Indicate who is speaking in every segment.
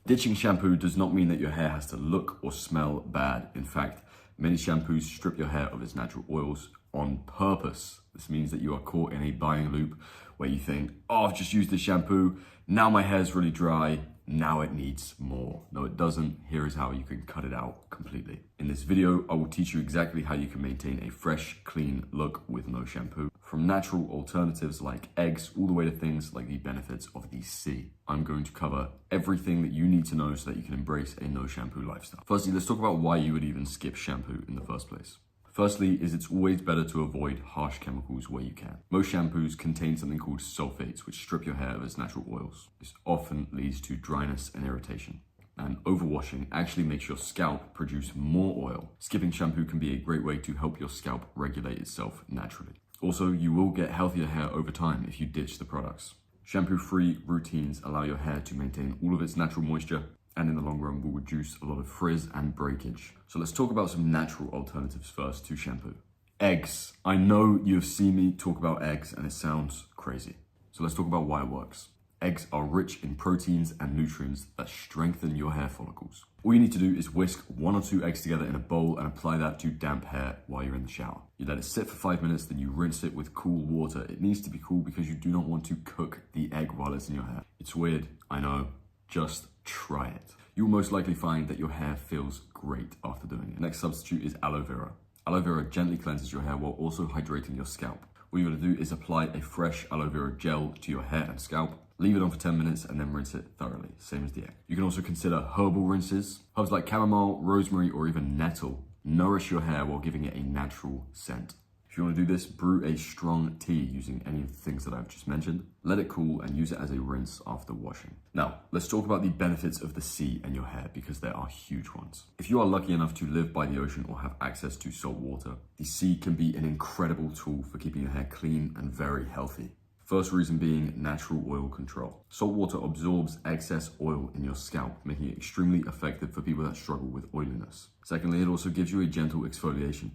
Speaker 1: Ditching shampoo does not mean that your hair has to look or smell bad. In fact, many shampoos strip your hair of its natural oils on purpose. This means that you are caught in a buying loop where you think, oh, I've just used this shampoo, now my hair's really dry, now it needs more. No, it doesn't. Here is how you can cut it out completely. In this video, I will teach you exactly how you can maintain a fresh, clean look with no shampoo. From natural alternatives like eggs, all the way to things like the benefits of the sea. I'm going to cover everything that you need to know so that you can embrace a no shampoo lifestyle. Firstly, let's talk about why you would even skip shampoo in the first place. Firstly, it's always better to avoid harsh chemicals where you can. Most shampoos contain something called sulfates, which strip your hair of its natural oils. This often leads to dryness and irritation. And overwashing actually makes your scalp produce more oil. Skipping shampoo can be a great way to help your scalp regulate itself naturally. Also, you will get healthier hair over time if you ditch the products. Shampoo-free routines allow your hair to maintain all of its natural moisture, and in the long run will reduce a lot of frizz and breakage. So let's talk about some natural alternatives first to shampoo. Eggs. I know you've seen me talk about eggs and it sounds crazy. So let's talk about why it works. Eggs are rich in proteins and nutrients that strengthen your hair follicles. All you need to do is whisk 1 or 2 eggs together in a bowl and apply that to damp hair while you're in the shower. You let it sit for 5 minutes, then you rinse it with cool water. It needs to be cool because you do not want to cook the egg while it's in your hair. It's weird, I know. Just try it. You'll most likely find that your hair feels great after doing it. The next substitute is aloe vera. Aloe vera gently cleanses your hair while also hydrating your scalp. What you want to do is apply a fresh aloe vera gel to your hair and scalp, leave it on for 10 minutes and then rinse it thoroughly, same as the egg. You can also consider herbal rinses. Herbs like chamomile, rosemary, or even nettle nourish your hair while giving it a natural scent. If you want to do this, brew a strong tea using any of the things that I've just mentioned. Let it cool and use it as a rinse after washing. Now, let's talk about the benefits of the sea and your hair because there are huge ones. If you are lucky enough to live by the ocean or have access to salt water, the sea can be an incredible tool for keeping your hair clean and very healthy. First reason being natural oil control. Salt water absorbs excess oil in your scalp, making it extremely effective for people that struggle with oiliness. Secondly, it also gives you a gentle exfoliation.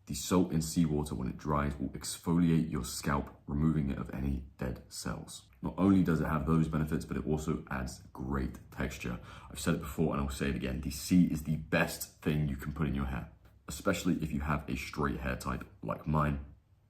Speaker 1: The salt in seawater, when it dries, will exfoliate your scalp, removing it of any dead cells. Not only does it have those benefits, but it also adds great texture. I've said it before and I'll say it again. The sea is the best thing you can put in your hair, especially if you have a straight hair type like mine.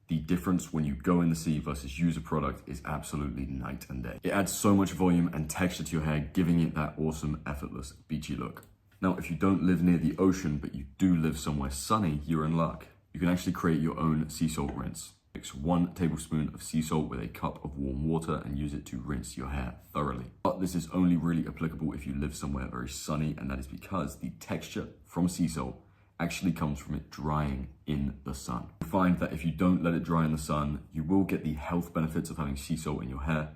Speaker 1: The difference when you go in the sea versus use a product is absolutely night and day. It adds so much volume and texture to your hair, giving it that awesome, effortless, beachy look. Now, if you don't live near the ocean, but you do live somewhere sunny, you're in luck. You can actually create your own sea salt rinse. Mix 1 tablespoon of sea salt with a cup of warm water and use it to rinse your hair thoroughly. But this is only really applicable if you live somewhere very sunny, and that is because the texture from sea salt actually comes from it drying in the sun. You'll find that if you don't let it dry in the sun, you will get the health benefits of having sea salt in your hair,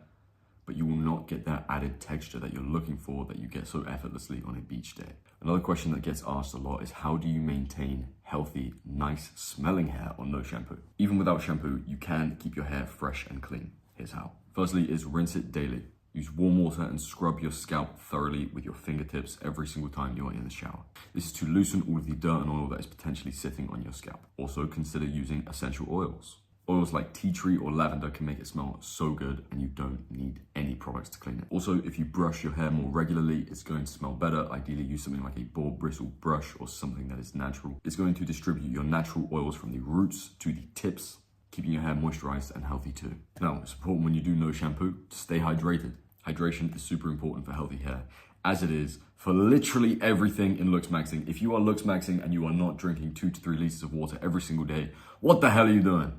Speaker 1: but you will not get that added texture that you're looking for that you get so effortlessly on a beach day. Another question that gets asked a lot is how do you maintain healthy, nice smelling hair on no shampoo? Even without shampoo, you can keep your hair fresh and clean. Here's how. Firstly is rinse it daily. Use warm water and scrub your scalp thoroughly with your fingertips every single time you are in the shower. This is to loosen all of the dirt and oil that is potentially sitting on your scalp. Also consider using essential oils. Oils like tea tree or lavender can make it smell so good and you don't need any products to clean it. Also, if you brush your hair more regularly, it's going to smell better. Ideally, use something like a ball bristle brush or something that is natural. It's going to distribute your natural oils from the roots to the tips, keeping your hair moisturized and healthy too. Now, it's important when you do no shampoo to stay hydrated. Hydration is super important for healthy hair, as it is for literally everything in Looksmaxxing. If you are Looksmaxxing and you are not drinking 2 to 3 liters of water every single day, what the hell are you doing?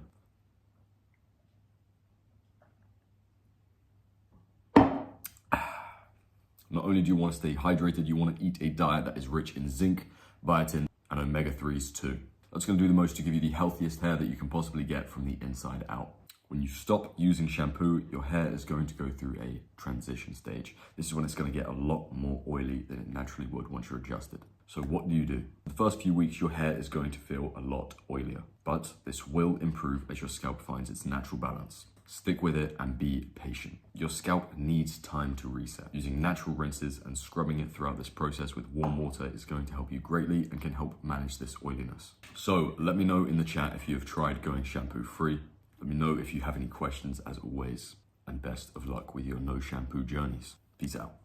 Speaker 1: Not only do you want to stay hydrated, you want to eat a diet that is rich in zinc, biotin, and omega-3s too. That's going to do the most to give you the healthiest hair that you can possibly get from the inside out. When you stop using shampoo, your hair is going to go through a transition stage. This is when it's going to get a lot more oily than it naturally would once you're adjusted. So what do? The first few weeks, your hair is going to feel a lot oilier, but this will improve as your scalp finds its natural balance. Stick with it and be patient. Your scalp needs time to reset. Using natural rinses and scrubbing it throughout this process with warm water is going to help you greatly and can help manage this oiliness. So let me know in the chat if you have tried going shampoo free. Let me know if you have any questions as always, and best of luck with your no shampoo journeys. Peace out.